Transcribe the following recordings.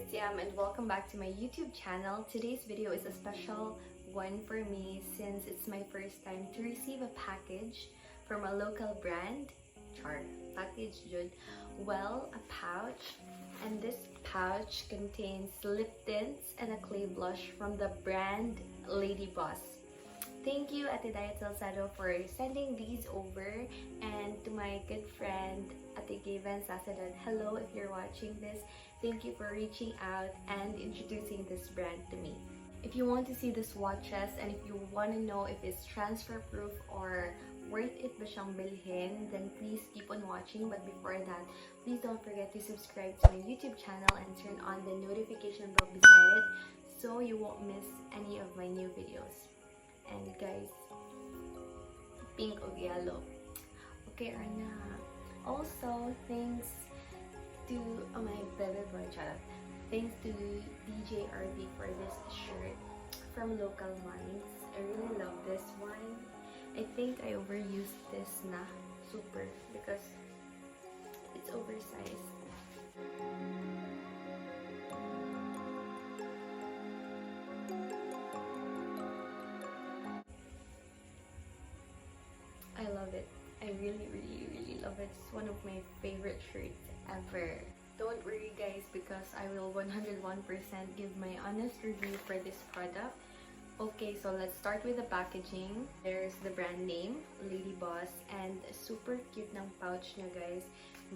it's Yam and welcome back to my YouTube channel. Today's video is a special one for me since it's my first time to receive a package from a local brand. Package jud. Well, a pouch, and this pouch contains lip tints and a clay blush from the brand Lady Boss. Thank you 𝐇𝐈𝐓 for sending these over, and to my good friend 𝐒𝐔𝐈𝐓 hello if you're watching this. Thank you for reaching out and introducing this brand to me. If you want to see the swatches and if you want to know if it's transfer proof or worth it ba siyang bilhin, then please keep on watching. But before that, please don't forget to subscribe to my YouTube channel and turn on the notification bell beside it so you won't miss any of my new videos. And guys, pink o yellow. Okay, Arna. Also, thanks to my baby boy, thanks to DJ RV for this shirt from Local Minds. I really love this one. I think I overused this na super because it's oversized. I love it. I really love it. It's one of my favorite shirts ever. Don't worry guys, because I will 101% give my honest review for this product. Okay, so let's start with the packaging. There's the brand name, Lady Boss, and super cute ng pouch niya guys.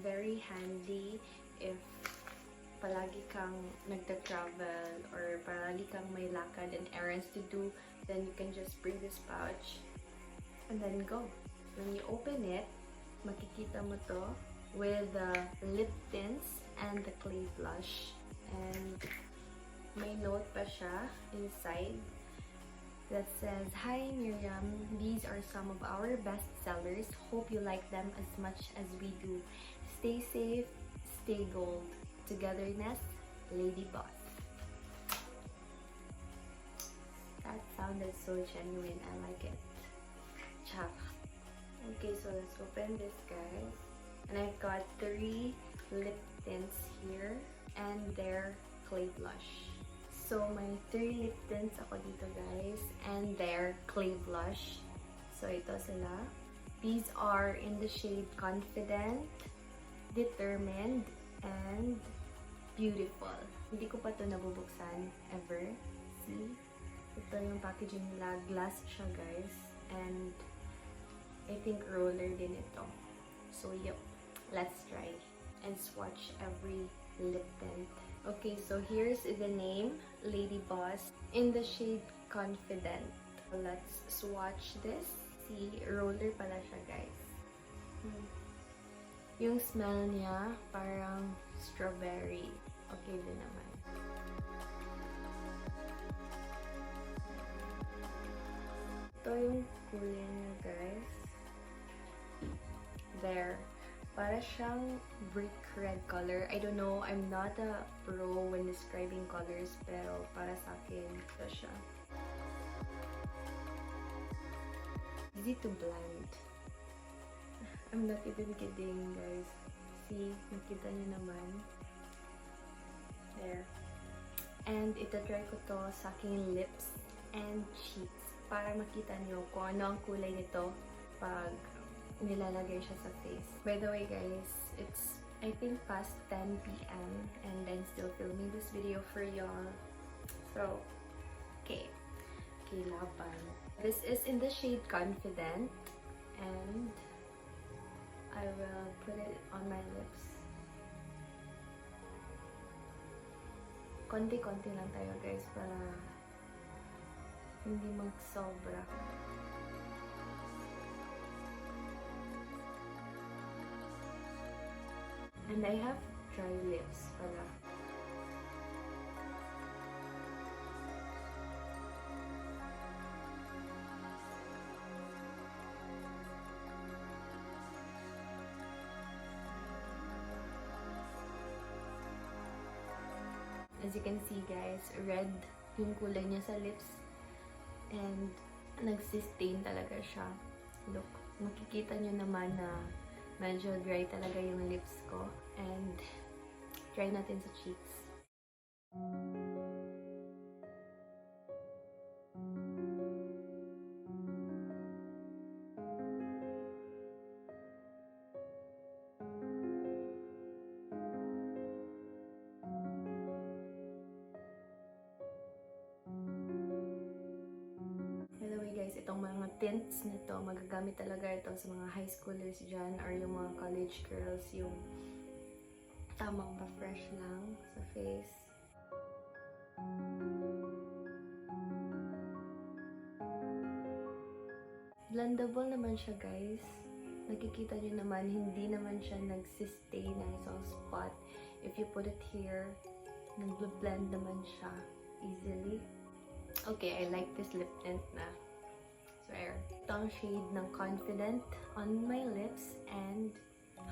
Very handy if palagi kang nagta-travel or palagi kang may lakad and errands to do, then you can just bring this pouch and then go. When you open it, makikita mo to with the lip tints and the clay blush. And may note pa siya inside that says, "Hi Miriam, these are some of our best sellers. Hope you like them as much as we do. Stay safe, stay gold. Togetherness, Lady Boss." That sounded so genuine. I like it. Chak. Okay, so let's open this guys. And I've got 3 lip tints here and their clay blush. So may 3 lip tints ako dito guys and their clay blush. So ito sila. These are in the shade Confident, Determined, and Beautiful. Hindi ko pa ito nabubuksan ever. See? Ito yung packaging nila. Glass siya guys. And I think roller din ito. So yep, let's try and swatch every lip tint. Okay, so here's the name, Lady Boss, in the shade Confident. Let's swatch this. See, roller pala siya guys. Yung smell niya parang strawberry. Okay din naman. Ito yung kulay niya guys. There. Para siyang brick red color. I don't know, I'm not a pro when describing colors, pero para sa akin, ito siya. Easy to blend. I'm not even kidding, guys. See, nakita niyo naman. There. And itatry ko to sa aking lips and cheeks para makita niyo kung ano ang kulay nito pag nilalagay siya sa face. By the way guys, it's I think past 10 p.m. and I'm still filming this video for y'all. So, okay. Laban. This is in the shade Confident and I will put it on my lips. Konti-konti lang tayo guys para hindi magsobra. And I have dry lips pala. As you can see guys, red yung kulay niya sa lips. And nagsistain talaga siya. Look, makikita nyo naman na medyo dry talaga yung lips ko. And try natin sa cheeks. itong mga tints na to, magagamit talaga ito sa mga high schoolers dyan or yung mga college girls, yung tamang pa-fresh lang sa face. Blendable naman siya, guys. Nakikita nyo naman, hindi naman siya nag-sustain ng isang spot. If you put it here, nag-blend naman siya easily. Okay, I like this lip tint na. Swear. Ito ang shade ng Confident on my lips and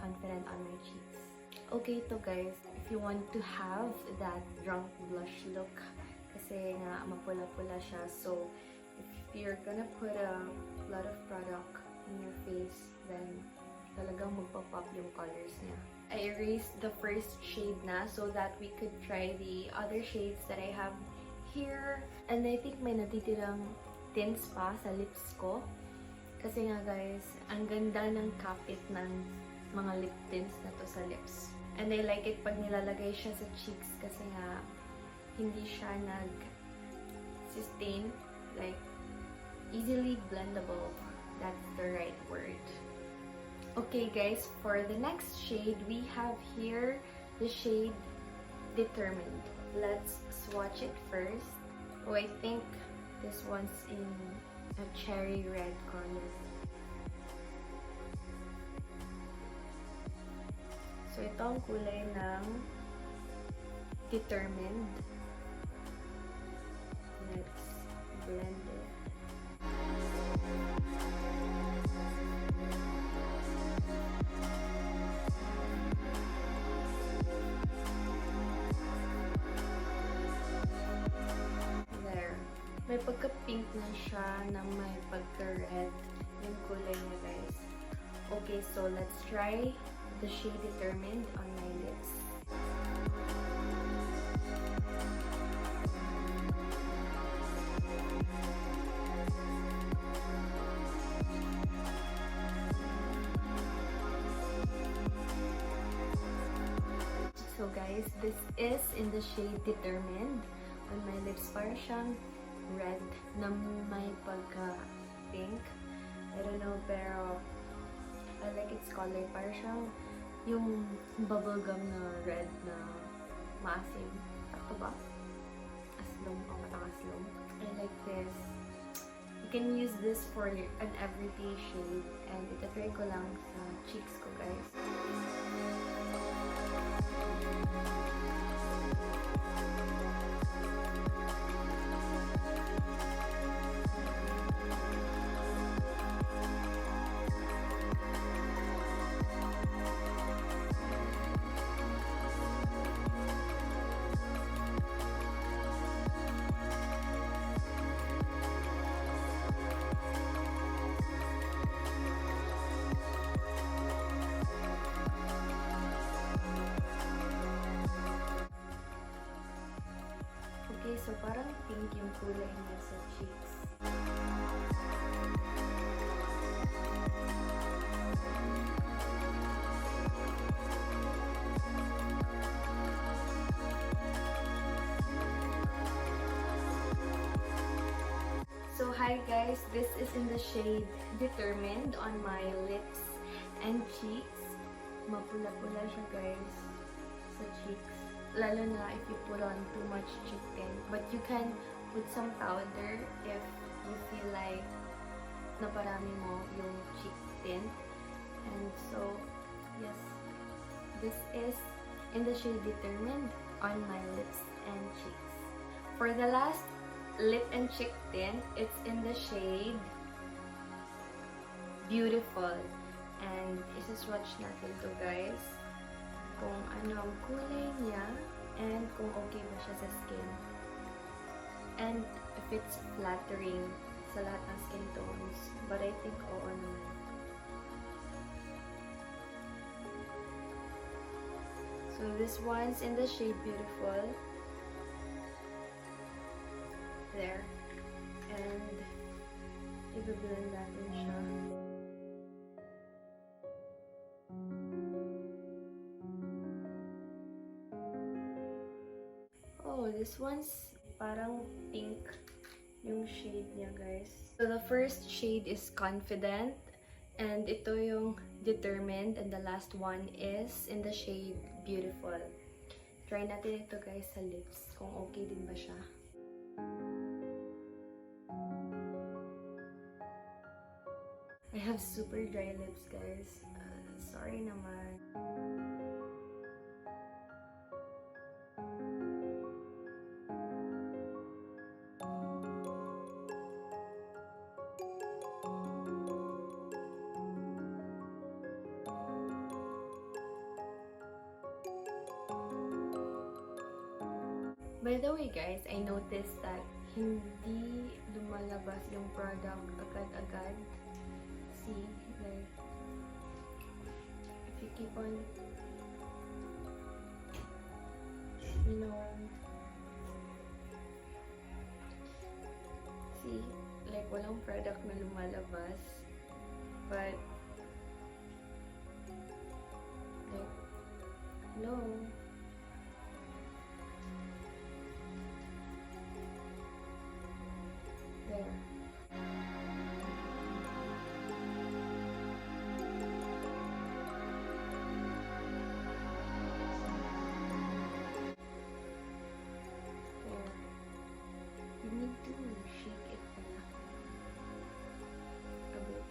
Confident on my cheeks. Okay to guys, if you want to have that drunk blush look, kasi nga mapula-pula siya, so if you're gonna put a lot of product in your face, then talagang magpa-pop yung colors niya. I erased the first shade na so that we could try the other shades that I have here. And I think may natitirang tints pa sa lips ko. Kasi nga guys, ang ganda ng kapit ng mga lip tints na to sa lips. And I like it pag nilalagay siya sa cheeks kasi nga hindi siya nag-sustain. Like, easily blendable. That's the right word. Okay guys, for the next shade, we have here the shade Determined. Let's swatch it first. Oh, I think this one's in a cherry red color. So, ito ang kulay ng Determined. Let's blend it. May pagka-pink na siya na may pagka-red yung kulay niya, guys. Okay, so let's try the shade Determined on my lips. So guys, this is in the shade Determined on my lips. Para siyang red na may pagka-pink. I don't know, pero I like its color. Para siyang yung bubblegum na red na maasim. Ito ba? Aslong. O, matang-aslong. I like this. You can use this for an everyday shade. And itatry ko lang sa cheeks ko, guys. Okay, so parang pink yung kulay niya sa cheeks. So hi guys, this is in the shade Determined on my lips and cheeks. Mapula-pula siya guys sa cheeks. Lalo na if you put on too much cheek tint. But you can put some powder if you feel like naparami mo yung cheek tint. And so, yes, this is in the shade Determined on my lips and cheeks. For the last lip and cheek tint, it's in the shade Beautiful. And isa-swatch natin to guys. Kung ano ang kulay niya and kung okay ba siya sa skin. And if it's flattering sa lahat ng skin tones. But I think oo naman. So this one's in the shade Beautiful. There. And i-blend natin siya. Oh, this one's parang pink yung shade niya, guys. So the first shade is Confident, and ito yung Determined, and the last one is in the shade Beautiful. Try natin ito, guys, sa lips, kung okay din ba siya. I have super dry lips, guys. Sorry naman. By the way, guys, I noticed that hindi lumalabas yung product agad-agad. See, like, if you keep on, you know, see, like, walang product na lumalabas. But, like, hello? There. You need to shake it pala a bit.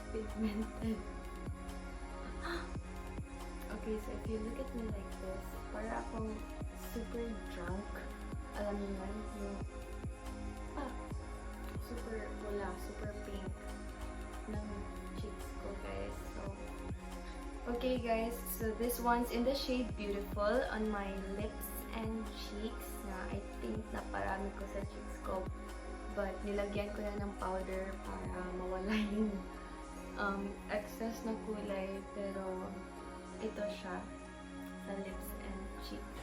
Pigmented. Okay, so if you look at me like this, para akong super drunk. Alam mo yan, yung super wala, super pink ng cheeks ko, guys. So, okay, guys, so this one's in the shade Beautiful on my lips and cheeks na I think na parami ko sa cheeks ko. But nilagyan ko na ng powder para mawala yung excess na kulay, pero ito siya sa lips and cheeks.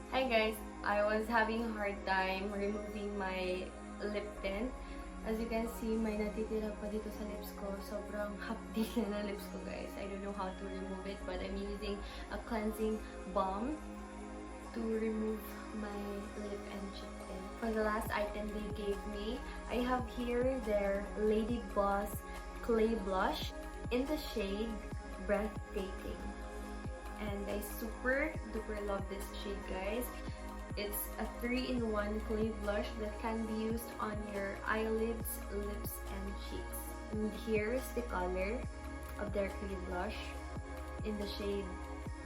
Hi guys, I was having a hard time removing my lip tint. As you can see, may natitira pa dito sa lips ko. Sobrang hapdi na lips ko, guys. I don't know how to remove it, but I'm using a cleansing balm to remove my lip and cheek tint. For the last item they gave me, I have here their Lady Boss Clay Blush in the shade Breathtaking. And I super duper love this shade, guys. It's a 3-in-1 clay blush that can be used on your eyelids, lips, and cheeks. And here's the color of their clay blush in the shade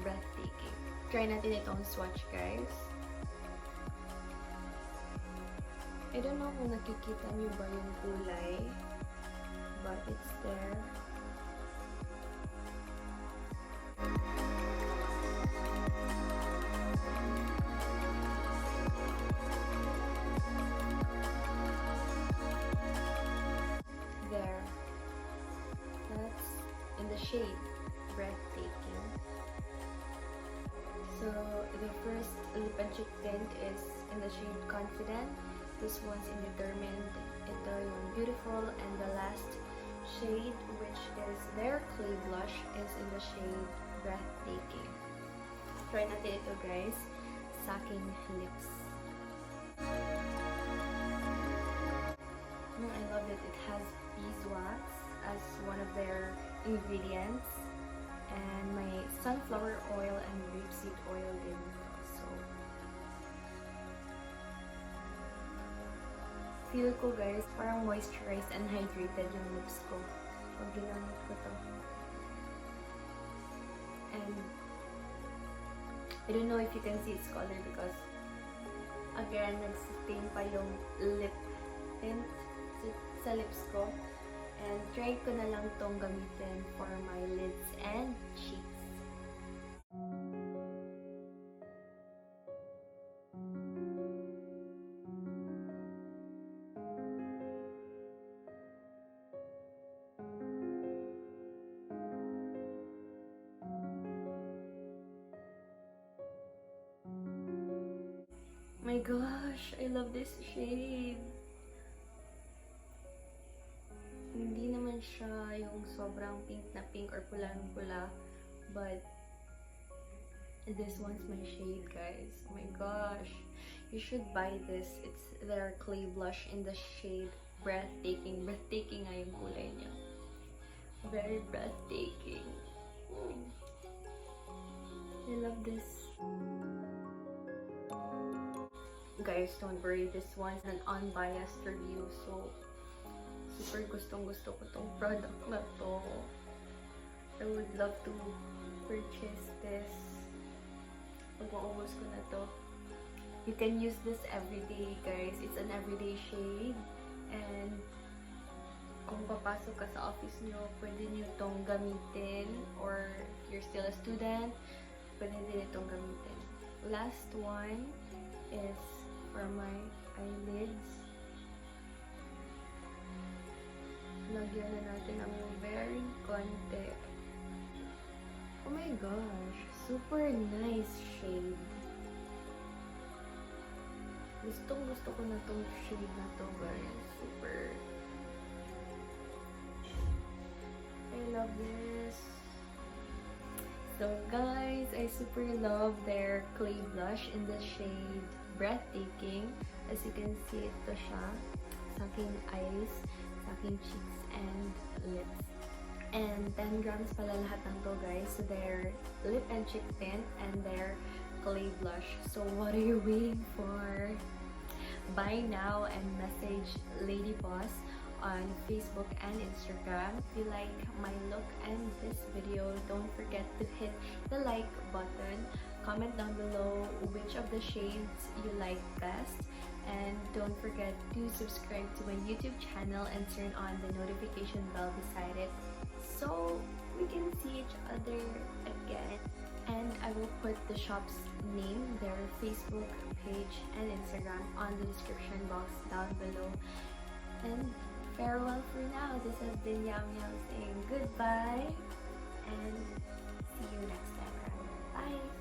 Breathtaking. Try natin itong swatch, guys. I don't know kung nakikita niyo ba yung kulay, but it's there. There. That's in the shade Breathtaking. So the first lip and cheek tint is in the shade Confident. This one's in Determined. Ito yung Beautiful, and the last shade, which is their clay blush, is in the shade Breathtaking. Try natin ito, guys, sa aking lips. I love it. It has beeswax as one of their ingredients, and my sunflower oil and rapeseed oil din also. Feel ko, guys, parang moisturized and hydrated yung lips ko pag ginamit ko to. And I don't know if you can see its color because again, nag-stain pa yung lip tint sa lips ko. And try ko na lang tong gamitin for my lids and cheeks. My gosh, I love this shade. Hindi naman siya yung sobrang pink na pink or pula-pula, but this one's my shade, guys. Oh my gosh, you should buy this. It's their clay blush in the shade Breathtaking. Breathtaking nga yung kulay niya. Very breathtaking. I love this. Guys, don't worry, this one's an unbiased review, so super gustong-gusto ko tong product na to. I would love to purchase this pag maubos ko na to. You can use this everyday, guys. It's an everyday shade, and kung papasok ka sa office nyo, pwede nyo itong gamitin, or if you're still a student, pwede din itong gamitin. Last one is for my eyelids. Lagyan na natin ng very konti. Oh my gosh, super nice shade. Gustong-gusto ko na tong shade na to, guys. Super. I love this. So guys, I super love their clay blush in the shade Breathtaking. As you can see, ito siya sa aking eyes, sa aking cheeks and lips. And 10 grams pala lahat ng to, guys. So their lip and cheek tint and their clay blush. So what are you waiting for? Buy now and message Lady Boss on Facebook and Instagram. If you like my look and this video, don't forget to hit the like button. Comment down below which of the shades you like best, and don't forget to subscribe to my YouTube channel and turn on the notification bell beside it so we can see each other again. And I will put the shop's name, their Facebook page and Instagram on the description box down below. And farewell for now. This has been Yamyam saying goodbye and see you next time. Bye!